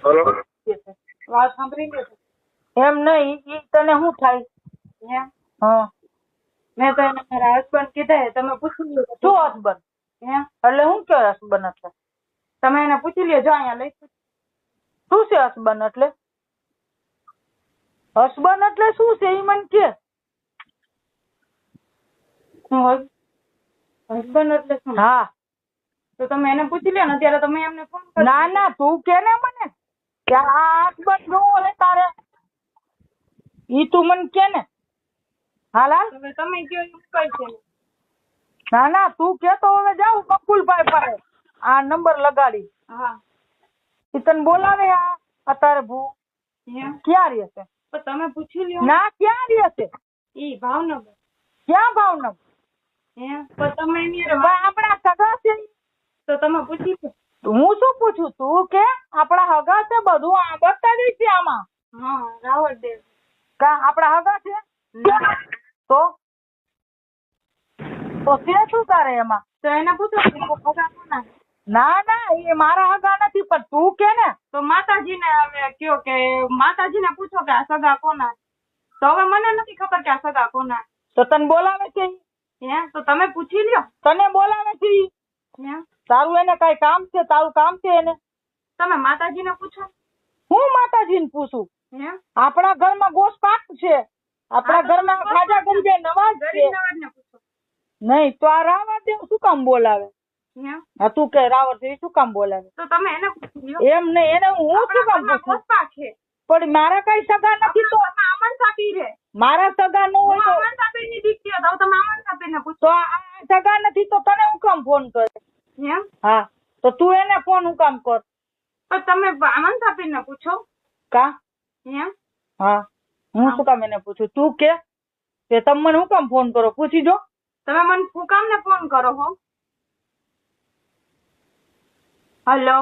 Hello. વાત સાંભળી લે એમ નહીં ઈ તને શું થાય એમ? હા મેં તો એને મારા હસબન્ડ કીધા તમે પૂછી લ્યો શું હસબન્ડ એમ એટલે હું કે હસબન્ડ એટલે તમે એને પૂછી લ્યો જો અહીંયા લઈ શું છે હસબન્ડ એટલે શું છે ઈ મને કે હસબન્ડ એટલે શું? હા તો તમે એને પૂછી લ્યો ને અત્યારે તમે એમને ફોન કરો. ના ના તું કે ને મને કે આ હસબન્ડ નો હે તારે ઈ તું મને કે ને. હાલ હાલ તમે કયો એવું કઈ છે. ના ના તું કે તો હવે જાઉં બકુલભાઈ પાસે આ નંબર લગાડી. હા ઈ તને બોલાવે આ અત્યારે ભૂ ક્યાં રહે છે? તો તમે પૂછી લ્યો ના ક્યાં રહે છે? ઈ ભાવનગર. ક્યાં ભાવનગર? તો તમે આપણા સગા છે તો તમે પૂછી લો. હું શું પૂછું તું કે આપણા હગા છે બધું આ બતાવી છે આમાં. હા રાવળ દેવ કા આપણા હગા છે તો છે શું તારે એમાં? તો એને પૂછો હગા કોના? ના ના એ મારા હગા નથી પણ તું કે ને તો માતાજીને હવે કયો કે માતાજીને પૂછો કે આ સગા કોના. તો હવે મને નથી ખબર કે આ સગા કોના. તો તને બોલાવે છે તો તમે પૂછી લ્યો. તને બોલાવે છે તારું એને કઈ કામ છે? તારું કામ છે એને? તમે માતાજીને પૂછો. હું માતાજીને પૂછું? આપણા ઘરમાં ગોશ પાક છે આપણા ઘરમાં ખાજા ગરીબે નવાજ છે. નહીં તો આ રાવણ દેવ શું કામ બોલાવે? હા તું કે રાવણ દેવ શું કામ બોલાવે? તો તમે એને પૂછી લ્યો. એમ નહીં એને હું શું કામ પૂછું? પણ મારા કઈ સગા નથી તો અમન સાપી રે મારા સગા ન હોય તો અમન સાપી ની દીકરી તો તમે અમન સાપી ને પૂછો. તો આ સગા નથી તો તને હું કામ ફોન કરે એમ? હા તો તું એને ફોન હું કામ કર? તો તમે અમન સાપી ને પૂછો. કા એમ? હા હું શું કામ એને પૂછું? તું કે તમે મને હું કામ ફોન કરો? પૂછી જો. તમે મને શું કામ ને ફોન કરો હો? હલો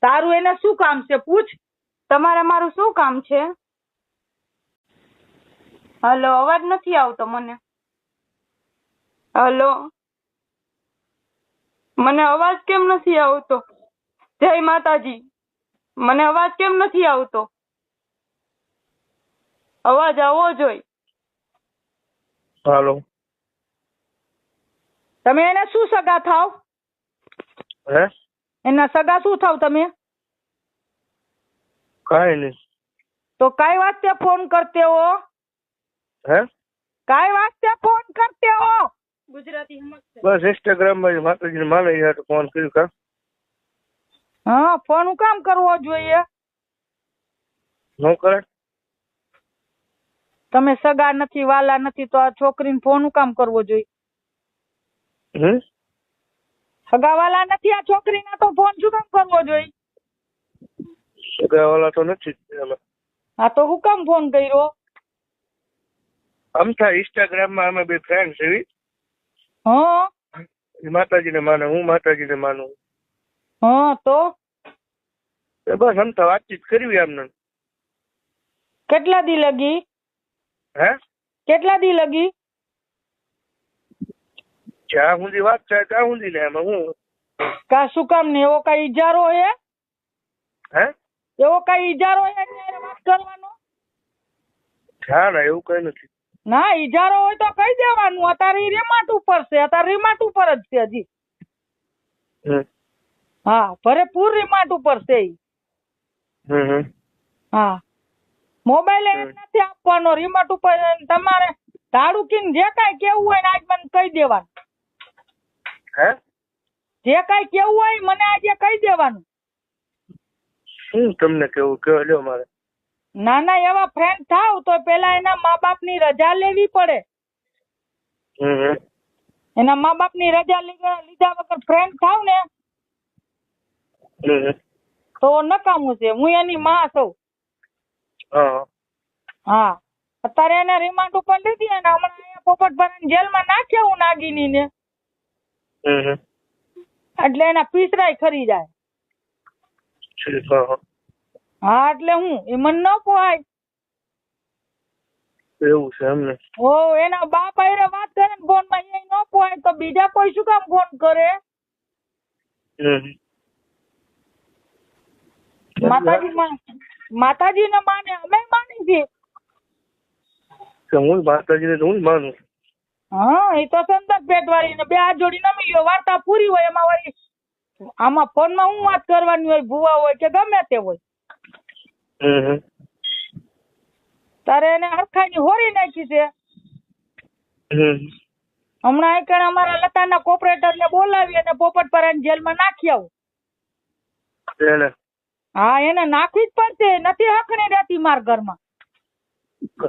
તારું એને શું કામ છે પૂછ. તમારે મારું શું કામ છે? હલો અવાજ નથી આવતો મને. હલો મને અવાજ કેમ નથી આવતો? જય માતાજી મને અવાજ કેમ નથી આવતો? અવાજ આવવો જોઈએ. હાલો. તમે એને શું સગા થાવ? હે એના સગા શું થાવ તમે? કાઈ નહીં. तो काय वास्ते फोन करते हो? હે काय वास्ते फोन करते हो? गुजराती समझते બસ ઇન્સ્ટાગ્રામ માં માતાજીને માને યાર તો ફોન કર્યું કા. हाँ फोन હું કામ કરવો જોઈએ? નો કરે. તમે સગા નથી વાલા નથી તો આ છોકરીને ફોન હું કામ કરવો જોઈએ? સગા વાલા નથી આ છોકરીને તો ફોન શું કામ કરવો જોઈએ? સગા વાલા તો નથી અમે. હા તો હું કામ ફોન કર્યો? આમ થાય ઇન્સ્ટાગ્રામ માં અમે બે ફ્રેન્ડ છે. હા માતાજીને માને હું માતાજીને માનું. હા તો બસ આમ તો વાતચીત કરવી આમને. કેટલા દી લગી? હે કેટલા દી લગી? જ્યાં સુધી વાત થાય ત્યાં સુધી ને એમાં હું. કા શું કામ ને એવો કઈ ઈજારો હે? હે એવો કઈ ઈજારો હે ત્યારે વાત કરવાનો? હા ના એવું કઈ નથી. ના ઈજારો હોય તો કહી દેવાનું. અત્યારે રિમાટ ઉપર છે. અત્યારે રિમાટ ઉપર જ છે હજી. હા ભરેપૂર રિમાટ ઉપર છે. હા મોબાઈલ એમ નથી આપવાનો રિમોટ ઉપર. તમારે ધાડુકીને જે કાંઈ કેવું હોય ને આજ મને કહી દેવાનું. હે જે કાંઈ કેવું હોય મને આજે કહી દેવાનું. શું તમને કેવું કેવો લ્યો મારે? ના ના એવા ફ્રેન્ડ થાવ તો પેલા એના મા બાપ ની રજા લેવી પડે. એના મા બાપ ની રજા લીધા વગર ફ્રેન્ડ થાવ ને તો નકામું છે. હું એની માં છું. હા અત્યારે એને રિમાન્ડ ઉપર લીધી અને હમણાં અહીંયા પોપટભરાની જેલમાં નાખ્યા હું નાગીની ને એટલે એના પીસરાય ખરી જાય. હા એટલે હું એ મને ન પોહાય. એવું છે એમને? ઓ એના બાપ આયરે વાત કરે ને ફોન માં એ ન પોહાય તો બીજા કોઈ શું કામ ફોન કરે? માતાજીને માને, અમે માની છીએ. હું માતાજીને તો હું જ માનું. હા, એ તો સંતત પેટ વાળી ને બે હાથ જોડી નમી લ્યો, વાર્તા પૂરી હોય. એમાં વળી આમાં ફોનમાં હું વાત કરવાની હોય, ભૂવા હોય કે ગમે તે હોય. તારે એને હરખાઈની હોરી નાખી છે. હમણાં એક અમારા લતાના કોપરેટર ને બોલાવી અને પોપટપરાની જેલમાં નાખી આવું. હા, એને નાખવી જ પડશે, નથી હકણી રહેતી મારા ઘરમાં.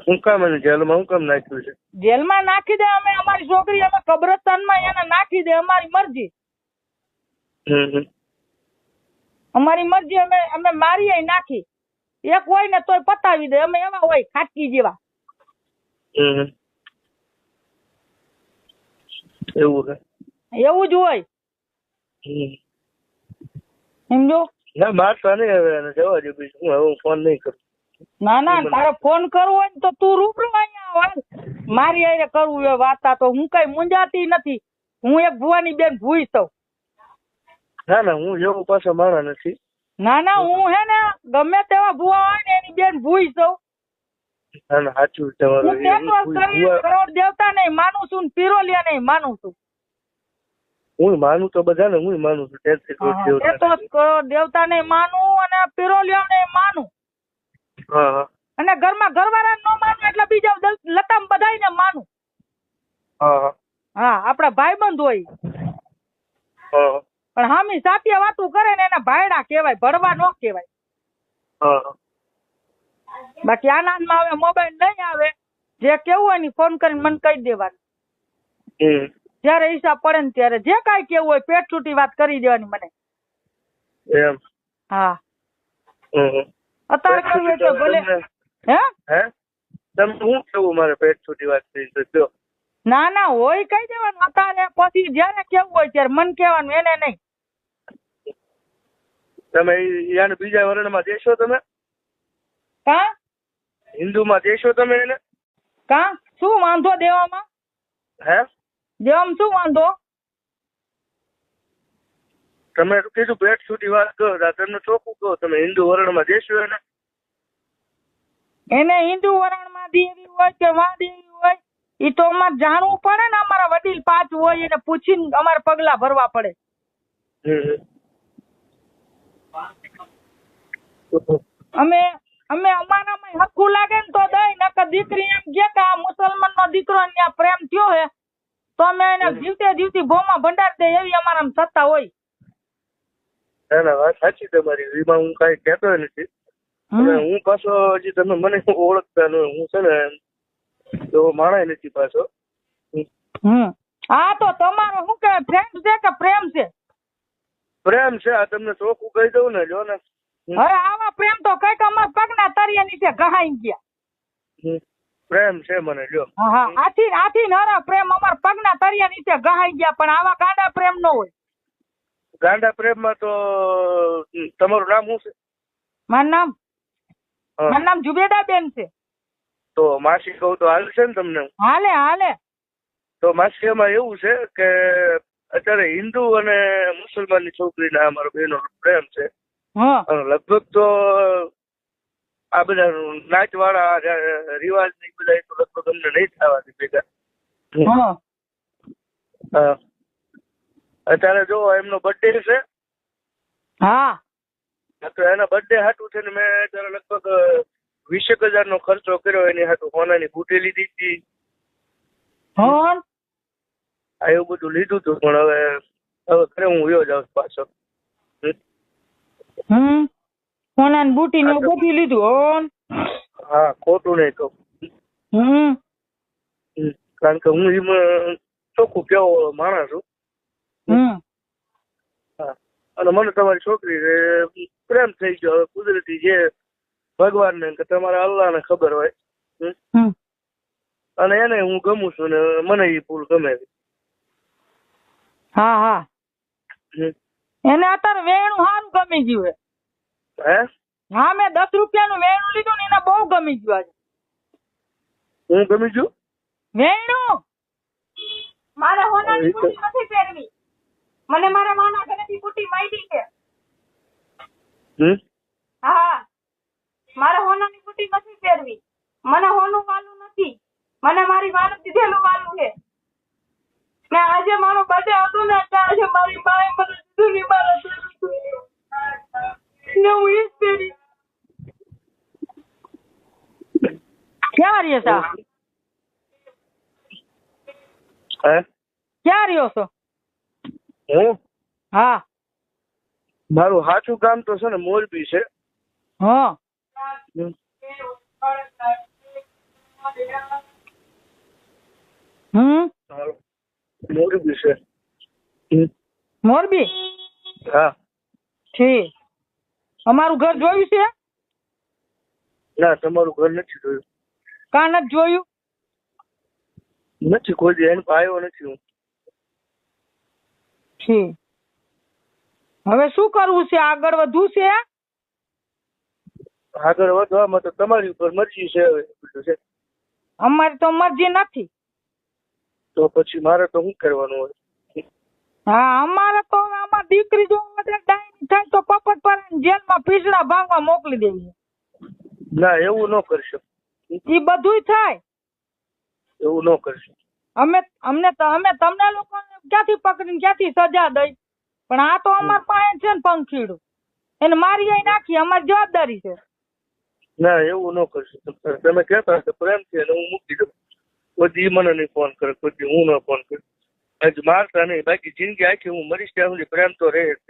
શું કામ એને જેલમાં શું કામ નાખ્યું છે? જેલમાં નાખી દે, અમે અમારી છોકરી અમે કબ્રસ્તાનમાં એને નાખી દે, અમારી મરજી. અમારી મરજી, અમે મારીએ નાખી. એક હોય ને તોય પતાવી દે, અમે એવા હોય ખાટકી જેવા. એવું છે? એવું જ હોય. સમજો? ના, મારતા નહીં હવે, એને જવા દે. બીજું હું ફોન નહીં કરું. ના, તારે ફોન કરવો હોય તો તું રૂબરૂ અહીંયા આવ. મારી હારે કરવું એ વાર્તા તો હું કઈ મુંજાતી નથી. હું એક ભુવાની બેન ભૂઈ છું. ના, હું જેવું પાછા મારા નથી. ના, હું હે ને ગમે તેવા ભુવા હોય ને એની બેન ભૂઈ છું. ના, સાચું તમારું. કરોડ દેવતા નહીં માનું છું, પિરોલિયા નહીં માનું છું. હું માનું તો બધાને, હું માનું છું. કરોડ દેવતા નહીં માનું અને પિરોલિયા નહીં માનું. અને ઘરમાં ઘરવાળા ન માનું એટલે બીજા લતામ બધાને માનું. હા, આપડા ભાઈબંધ હોય. પણ હામી સાત્ય વાતું કરે ને એના ભાયડા કહેવાય, ભરવા ન કહેવાય. બાકી આનંદમાં હવે મોબાઈલ નહીં આવે, જે કેવું હોય ને ફોન કરીને મને કહી દેવાનું. જયારે હિસાબ પડે ને ત્યારે જે કાંઈ કેવું હોય પેટ છૂટી વાત કરી દેવાની મને. હા, અત્યારે કહ્યું તો ભલે. હે તમે શું કેવું મારે પેટ છૂટી વાત કરી તો? ના, હોય કહી દેવાનું અત્યારે. પછી જયારે કેવું હોય ત્યારે મન કહેવાનું, એને નહીં. તમે યાને બીજા વર્ણમાં દેશો તમે? કા હિન્દુમાં દેશો તમે એને? કા શું વાંધો દેવામાં? હે દેવામાં શું વાંધો? તમે કીધું પેટ છૂટી વાત કરો, તમને ચોખ્ખું કહો, તમે હિન્દુ વર્ણમાં દેશો એને? એને હિન્દુ વર્ણમાં દેવી હોય કે માં દેવી હોય એ તો અમારે જાણવું પડે ને. અમારા વડીલ 5 હોય એને પૂછીને અમારે પગલા ભરવા પડે. અમે અમારામાં હક્કું લાગે ને તો દઈ, નકર દીકરી એમ કે આ મુસલમાન નો દીકરો ત્યાં પ્રેમ થયો હે તો અમે એને જીવતે જીવતી ભોમાં ભંડાર દે, એવી અમારામાં સત્તા હોય. ના, વાત સાચી તમારી. એમાં હું કઈ કહેતો નથી. હું પાછો હજી તમે મને ઓળખતા ન, હું છે ને તો માણાય નથી પાછો. હા, તો તમારો શું કે ફ્રેન્ડ છે કે પ્રેમ છે? પ્રેમ છે. આ તમને ચોખ્ખું કહી દઉં ને, જો ને. હવે આવા પ્રેમ તો કઈક અમારા પગના તળિયા નીચે ઘહાઈ ગયા. પ્રેમ છે મને, જો. હા, આથી નરા પ્રેમ અમારા પગના તળિયા નીચે ઘહાઈ ગયા. પણ આવા ગાંડા પ્રેમ ન હોય. ગાંડા પ્રેમમાં તો તમારું નામ શું છે? મારું નામ જુબેદા બેન છે. તો માસી કહું તો હાલશે ને તમને? હાલે. તો માસી એમાં એવું છે કે અત્યારે હિન્દુ અને મુસલમાન ની છોકરીના અમારો બેનો પ્રેમ છે. અને લગભગ તો આ બધા નાચ વાળા રિવાજ ને બધા તો લગભગ અમને નહીં થવાથી ભેગા. અત્યારે જો એમનો બર્થડે છે. હા, તો એના બર્થડે હાટું છે ને મેં અત્યારે લગભગ 20,000 નો ખર્ચો કર્યો. એની હાટું સોનાની બુટી લીધી હતી. એવું બધું લીધું હતું. પણ હવે ઘરે હું વયો જાઉં પાછો. સોનાની બુટી ને બધું લીધું? હા, ખોટું નહીં કહું. કારણ કે હું એમાં ચોખ્ખું કેવો માણસ છું. હા, અને મને તમારી છોકરી પ્રેમ થઈ ગયો. હવે કુદરતી જે ભગવાન ને કે તમારા અલ્લાહ ને ખબર હોય. અને એને હું ગમું છું ને મને એ ફૂલ ગમે છે. હા, એને અત્યારે વેણું સારું ગમી ગયું. હે? હા, મેં 10 રૂપિયાનું વેણું લીધું ને એને બહુ ગમી ગયું. આજે હું ગમી ગયું વેણું. મારે હોનાની બુટી નથી પહેરવી. મને મારા માના ઘરેથી બુટી માંગી છે. હા, મોટી નથી પહેરવી. મને હોનું વાલું નથી, મને મારી વાલું દીધેલું વાલું છે. ને આજે મારો બર્થડે હતો ને એટલે આજે મારી માએ મને દીધું ને મારા ને હું ઈ જ પહેરી. ક્યાં રહ્યો છો? ક્યાં રહ્યો છો? હું હા, મારું સાચું ગામ તો છે ને મોરબી છે. હા, મોરબી છે. મોરબી? હા. ઠીક. અમારું ઘર જોયું છે? ના, તમારું ઘર નથી જોયું. કાં નથી જોયું? નથી, કોઈ દી એને આવ્યો નથી હું. ઠીક. હવે શું કરવું છે? આગળ વધવું છે? આગળ વધવામાં તો તમારી ઉપર મરજી છે. હવે બધું છે. અમારી તો મરજી નથી. તો પછી મારે તો શું કરવાનું હોય? હા, અમારે તો આમાં દીકરી જો ડાયની થાય તો પપટ પર જેલમાં પીસડા ભાંગવા મોકલી દેવી. ના, એવું ન કરશો. એ બધુંય થાય. એવું ન કરશો. અમે તમને લોકોને ક્યાંથી પકડીને ક્યાંથી સજા દઈ? પણ આ તો અમાર પાસે છે ને પંખીડું, એને મારી આવી નાખી. અમારી જવાબદારી છે. ના, એવું ન કરશો. તમે કહેતા હશો પ્રેમથી અને હું મૂકી દઉં. કોઈ મને નહીં ફોન કરે, કોઈ હું ન ફોન કરું. હજ મારતા નહીં, બાકી જિંદગી આખી હું મરીશ ત્યાં સુધી પ્રેમ તો રહે જ.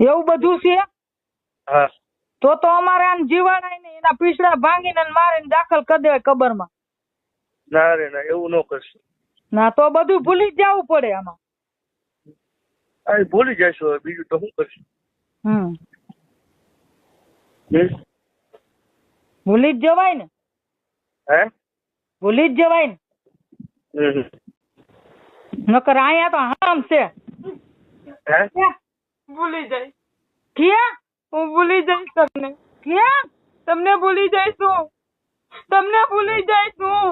એવું બધું છે? હા. તો અમારે આને જીવાડાય ને એના પીસડા ભાંગીને મારીને દાખલ કરી દેવાય કબરમાં. ના રે ના, એવું ન કરશો. ના, તો બધું ભૂલી જ જવું પડે આમાં. આ ભૂલી જશો, બીજું તો શું કરશું? ભૂલી જ જવાય ને. હે? ભૂલી જ જવાય ને. નકર અહીંયા તો હામ છે. ભૂલી જાય ક્યાં? હું ભૂલી જઈશ તમને. ક્યાં? તમને ભૂલી જઈશું. તમને ભૂલી જઈશું.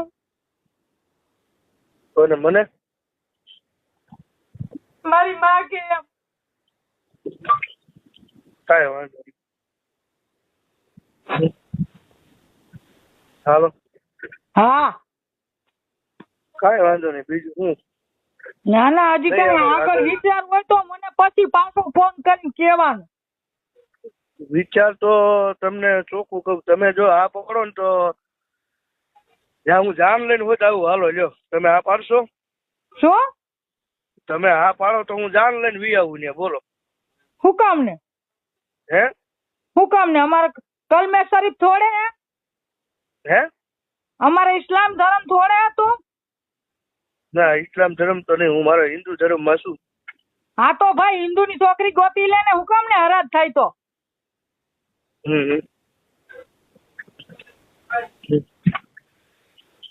કોને? મને? મારી માં કે કાંઈ વાંધો નહીં. હાલો. હા, કાંઈ વાંધો નહીં. બીજું શું? ના ના, હજી કઈ આગળ વિચાર હોય તો મને પછી પાછો ફોન કરીને કહેવાનું. વિચાર તો તમને ચોખ્ખું કહું, તમે જો આ પકડો ને તો જ્યાં હું જાન લઈને હોય તો આવું. હાલો લ્યો, તમે આ પાડશો? શું? તમે આ પાડો તો હું જાન લઈને વી આવું ને. બોલો શું કામ ને? હે? શું કામ ને? અમારે કલમે શરીફ થોડે હે? હે? અમારે ઇસ્લામ ધર્મ થોડે હતો? ના, ઇસ્લામ ધર્મ તો નહીં, હું મારા હિન્દુ ધર્મ માં છું. હા તો ભાઈ હિન્દુ ની છોકરી ગોતી લે ને. હું કામ ને હરાજ થાય તો?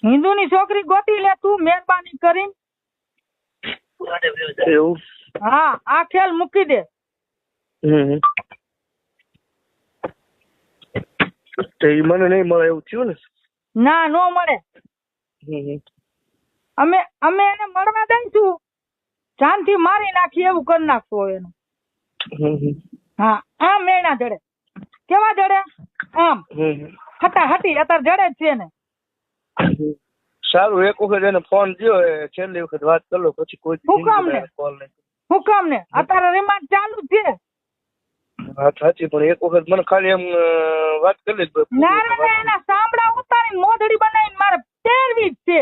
હિન્દુ ની છોકરી ગોતી લે તું મહેરબાની કરીને. એવું? હા, આ ખેલ મૂકી દે. તો એ મને નહીં મળે એવું થયું ને? ના, નો મળે. અમે એને મળવા દઈશું. જાનથી મારી નાખી એવું કરી નાખશું એનું. હા, આમ મેણા જડે. કેવા જડે? આમ હટા હટી અત્યારે જડે જ છે ને. સારું, એક વખત એને ફોન દયો, છેલ્લી વખત વાત કરી લો, પછી કોઈ હું કામ ને અત્યારે રિમાન્ડ ચાલુ જ છે. હા સાચી, પણ એક વખત મને ખાલી એમ વાત કરી લે. ના એના સાંભળા ઉતારીને મોઢડી બનાવીને મારે પહેરવી જ છે.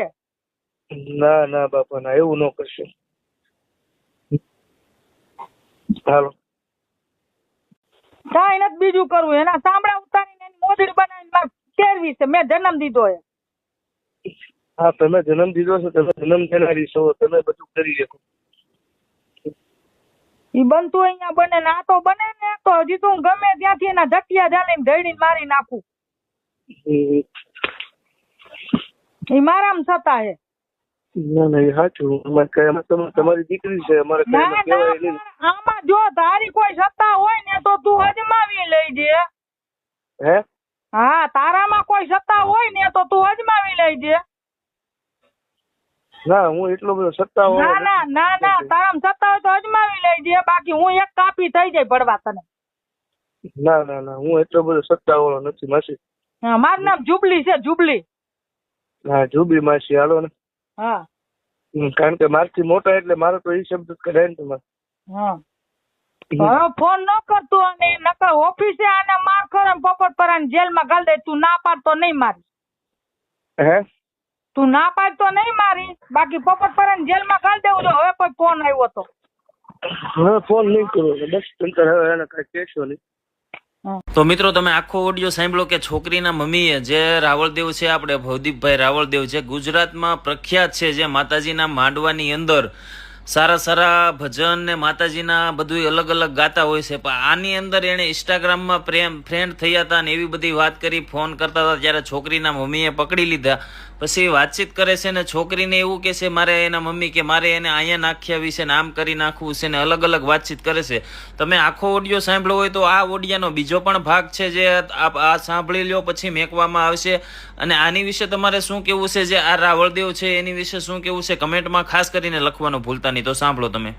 ના ના બાપા ના, એવું ન કરશો. હાલો, કાંઈ નથી બીજું કરવું. એના સાંભળા ઉતારીને એની મોઢડી બનાવીને મારે પહેરવી છે. મેં જન્મ દીધો છે. હા, તમે જન્મ દીધો છો, તમે જન્મ દેનારી છો, તમે બધું કરી શકો. ઈ બનતું અહીંયા બને ને આ તો બને ને તો હજી તો હું ગમે ત્યાંથી એના ધટિયા જાલીને ધડીને મારી નાખું. ઈ મારામાં થતા હે. ના ના, એ સાચું. તમારી દીકરી છે, અમારે આમાં જો તારી કોઈ સત્તા હોય ને તો તું અજમાવી લેજે. હે? હા, તારામાં કોઈ સત્તા હોય ને તો તું અજમાવી લેજે. ના, હું એટલો બધો સત્તા હોય. ના તારામાં સત્તા હોય તો અજમાવી લેજે. બાકી હું એક કાપી થઈ જાય પડવા તને. ના ના ના, હું એટલો બધો સત્તા વાળો નથી માસી. હા, મારું નામ જુબલી છે, જુબલી. હા, જુબી માસી હાલો ને. હા. કારણ કે મારથી મોટા એટલે મારો તો એ શબ્દ કરાય ને તમારે. હા. હવે ફોન ન કરતો અને નકર ઓફિસે આને માર કરે પોપટ પરાને જેલમાં ગાલ દે. તું ના પાડતો નહીં મારી. હે? તું ના પાડતો નહીં મારી, બાકી પોપટ પરાને જેલમાં ગાલ દેવું જો. હવે કોઈ ફોન આવ્યો તો હવે ફોન નહીં કરો બસ, તંતર હવે એને કઈ કહેશો નહીં. તો મિત્રો તમે આખો ઓડિયો સાંભળો કે છોકરીના મમ્મીએ જે રાવળદેવ છે, આપણે ભવદીપભાઈ રાવળદેવ છે, ગુજરાતમાં પ્રખ્યાત છે, જે માતાજીના માંડવાની અંદર સારા સારા ભજન ને માતાજીના બધું અલગ અલગ ગાતા હોય છે. પણ આની અંદર એને ઇન્સ્ટાગ્રામમાં ફ્રેન્ડ થયા હતા ને એવી બધી વાત કરી, ફોન કરતા હતા. ત્યારે છોકરીના મમ્મીએ પકડી લીધા. પછી વાતચીત કરે છે ને છોકરીને એવું કે છે મારે એના મમ્મી કે મારે એને અહીંયા નાખ્યા વિશે ને આમ કરી નાખવું છે ને અલગ અલગ વાતચીત કરે છે. તમે આખો ઓડિયો સાંભળ્યો હોય તો આ ઓડિયાનો બીજો પણ ભાગ છે જે આ સાંભળી લ્યો, પછી મેકવામાં આવશે. અને આની વિશે તમારે શું કેવું છે, જે આ રાવળદેવ છે એની વિશે શું કેવું છે, કમેન્ટમાં ખાસ કરીને લખવાનું ભૂલતા નહીં. તો સાંભળો તમે.